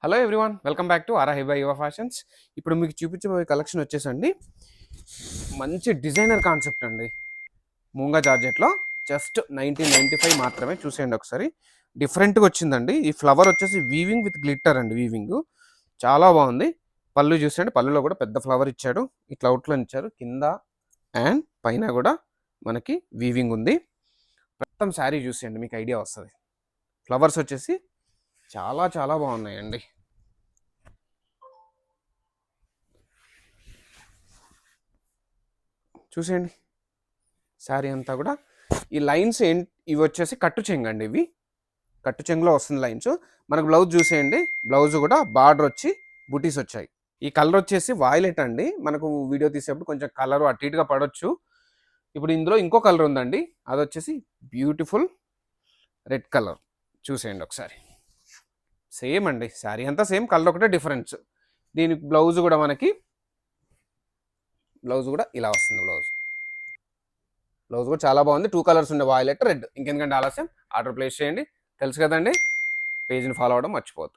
Hello everyone, welcome back to ఆరా హిబా Yuva fashions. ఇప్పుడు మీకు చూపించబోయే కలెక్షన్ వచ్చేసండి మంచి డిజైనర్ కాన్సెప్ట్ అండి. మూంగా జార్జెట్లో జస్ట్ 1995 మాత్రమే. చూసేయండి ఒకసారి, డిఫరెంట్గా వచ్చిందండి. ఈ ఫ్లవర్ వచ్చేసి వీవింగ్ విత్ గ్లిట్టర్ అండి. వీవింగ్ చాలా బాగుంది. పళ్ళు చూసేయండి, పళ్ళులో కూడా పెద్ద ఫ్లవర్ ఇచ్చాడు, ఇట్లా అవుట్లైన్ ఇచ్చారు. కింద అండ్ పైన కూడా మనకి వీవింగ్ ఉంది. మొత్తం శారీ చూసేయండి, మీకు ఐడియా వస్తుంది. ఫ్లవర్స్ వచ్చేసి చాలా చాలా బాగున్నాయండి. చూసేయండి శారీ అంతా కూడా. ఈ లైన్స్ ఇవి వచ్చేసి కట్టు చెంగు అండి. ఇవి కట్టు చెంగులో వస్తుంది లైన్స్. మనకు బ్లౌజ్ చూసేయండి, బ్లౌజ్ కూడా బార్డర్ వచ్చి బుటీస్ వచ్చాయి. ఈ కలర్ వచ్చేసి వాయిలెట్ అండి. మనకు వీడియో తీసేప్పుడు కొంచెం కలర్ అటు ఇటుగా పడవచ్చు. ఇప్పుడు ఇందులో ఇంకో కలర్ ఉందండి, అది వచ్చేసి బ్యూటిఫుల్ రెడ్ కలర్. చూసేయండి ఒకసారి, సేమ్ అండి. శారీ అంతా సేమ్, కలర్ ఒకటే డిఫరెన్స్. దీనికి బ్లౌజ్ కూడా మనకి బ్లౌజ్ కూడా ఇలా వస్తుంది. బ్లౌజ్ కూడా చాలా బాగుంది. 2 కలర్స్ ఉండే, వాయిలెట్, రెడ్. ఇంకెందుకంటే ఆలస్యం, ఆర్డర్ ప్లేస్ చేయండి. తెలుసు కదండి, పేజ్ని ఫాలో అవ్వడం మర్చిపోవద్దు.